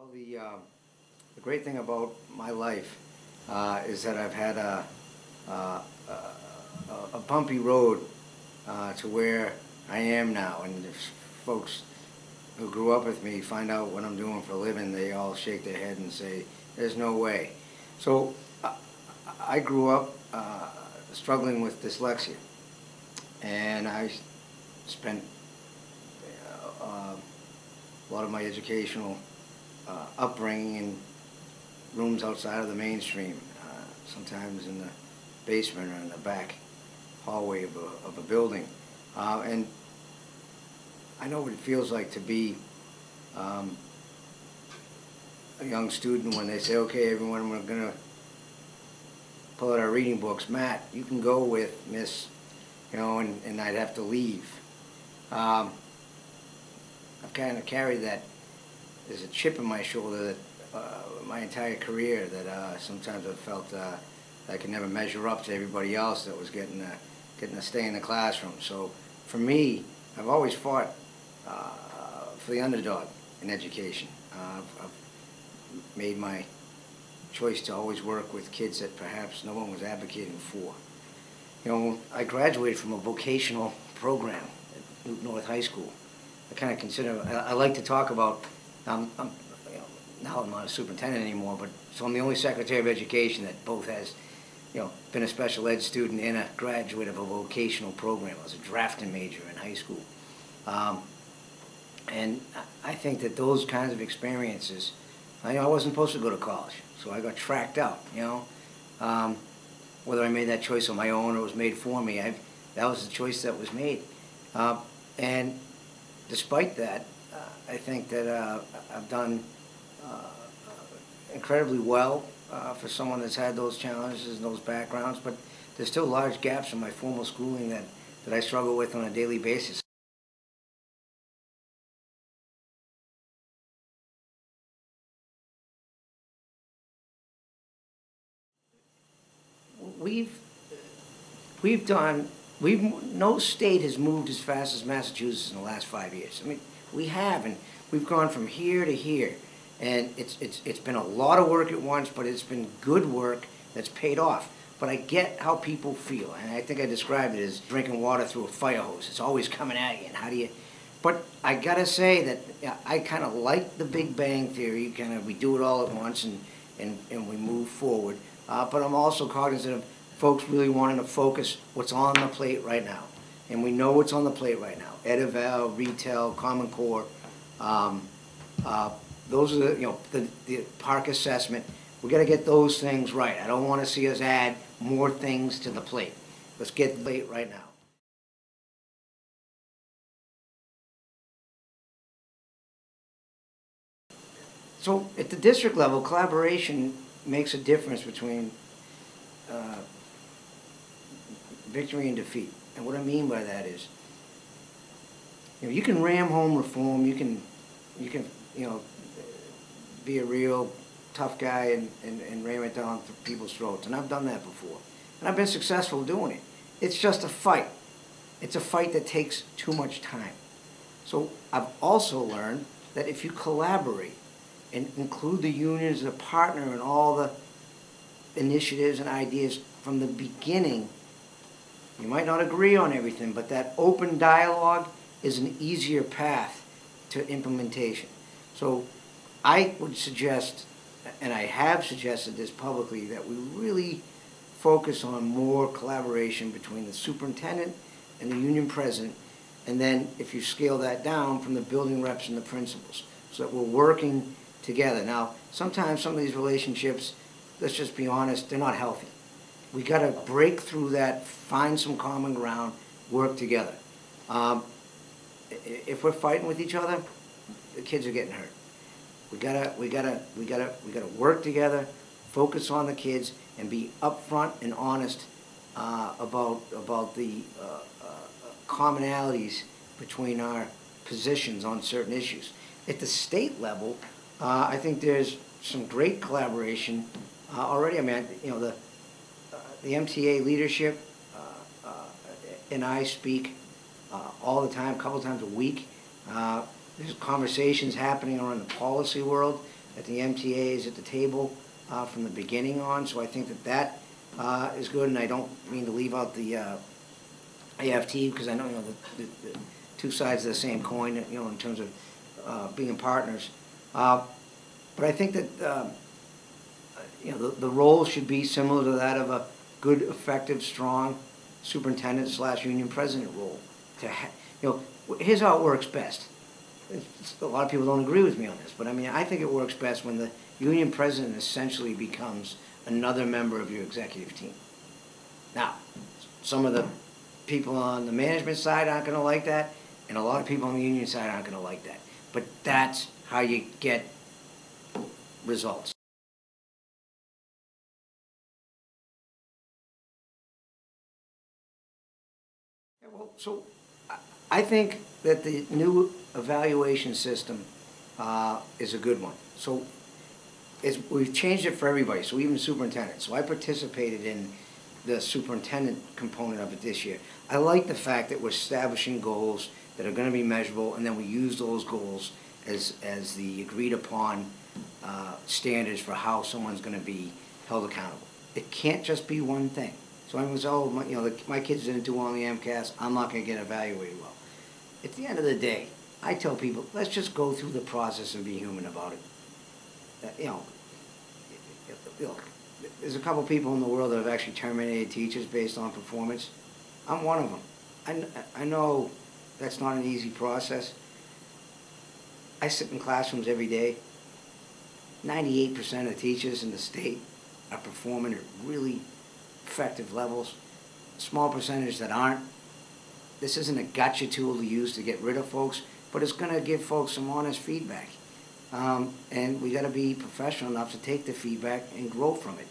Well, the great thing about my life is that I've had a, a bumpy road to where I am now. And if folks who grew up with me find out what I'm doing for a living, they all shake their head and say, there's no way. So I grew up struggling with dyslexia. And I spent a lot of my educational upbringing in rooms outside of the mainstream, sometimes in the basement or in the back hallway of a building. And I know what it feels like to be a young student when they say, okay, everyone, we're going to pull out our reading books. Matt, you can go with Miss, and I'd have to leave. I've kind of carried that as a chip in my shoulder that my entire career, that sometimes I've felt I could never measure up to everybody else that was getting a stay in the classroom. So for me, I've always fought for the underdog in education. I've made my choice to always work with kids that perhaps no one was advocating for. I graduated from a vocational program at Newton North High School. I kind of consider, I like to talk about, now I'm not a superintendent anymore, but so I'm the only Secretary of Education that both has, been a special ed student and a graduate of a vocational program. I was a drafting major in high school. And I think that those kinds of experiences, I wasn't supposed to go to college, so I got tracked out, whether I made that choice on my own or it was made for me, that was the choice that was made. And despite that, I think that I've done incredibly well for someone that's had those challenges and those backgrounds, but there's still large gaps in my formal schooling that I struggle with on a daily basis. No state has moved as fast as Massachusetts in the last 5 years. I mean, we have, and we've gone from here to here. And it's been a lot of work at once, but it's been good work that's paid off. But I get how people feel, and I think I described it as drinking water through a fire hose. It's always coming at you, and how do you... But I gotta say that I kind of like the Big Bang Theory, we do it all at once and we move forward. But I'm also cognizant of folks really wanting to focus what's on the plate right now. And we know what's on the plate right now. Ed Eval, retail, Common Core, those are the park assessment. We got to get those things right. I don't want to see us add more things to the plate. Let's get the plate right now. So at the district level, collaboration makes a difference between victory and defeat. And what I mean by that is, you can ram home reform. You can be a real tough guy and ram it down people's throats. And I've done that before. And I've been successful doing it. It's just a fight. It's a fight that takes too much time. So I've also learned that if you collaborate and include the union as a partner in all the initiatives and ideas from the beginning, you might not agree on everything, but that open dialogue is an easier path to implementation. So I would suggest, and I have suggested this publicly, that we really focus on more collaboration between the superintendent and the union president, and then if you scale that down, from the building reps and the principals, so that we're working together. Now, sometimes some of these relationships, let's just be honest, they're not healthy. We got to break through that, find some common ground, work together. If we're fighting with each other, the kids are getting hurt. We gotta work together, focus on the kids, and be upfront and honest about the commonalities between our positions on certain issues. At the state level, I think there's some great collaboration already. I mean, the MTA leadership and I speak all the time, a couple times a week. There's conversations happening around the policy world that the MTA is at the table from the beginning on, so I think that is good, and I don't mean to leave out the AFT, because I know, the two sides of the same coin, in terms of being partners. But I think that, the role should be similar to that of a good, effective, strong superintendent/union president role. Here's how it works best. A lot of people don't agree with me on this, but I think it works best when the union president essentially becomes another member of your executive team. Now, some of the people on the management side aren't going to like that, and a lot of people on the union side aren't going to like that. But that's how you get results. Well, so I think that the new evaluation system is a good one. So we've changed it for everybody, so even superintendents. So I participated in the superintendent component of it this year. I like the fact that we're establishing goals that are going to be measurable, and then we use those goals as the agreed upon standards for how someone's going to be held accountable. It can't just be one thing. So everyone says, oh, my kids didn't do well on the MCAS, I'm not going to get evaluated well. At the end of the day, I tell people, let's just go through the process and be human about it. There's a couple people in the world that have actually terminated teachers based on performance. I'm one of them. I know that's not an easy process. I sit in classrooms every day. 98% of teachers in the state are performing at really effective levels. Small percentage that aren't. This isn't a gotcha tool to use to get rid of folks, but it's going to give folks some honest feedback. And we got to be professional enough to take the feedback and grow from it.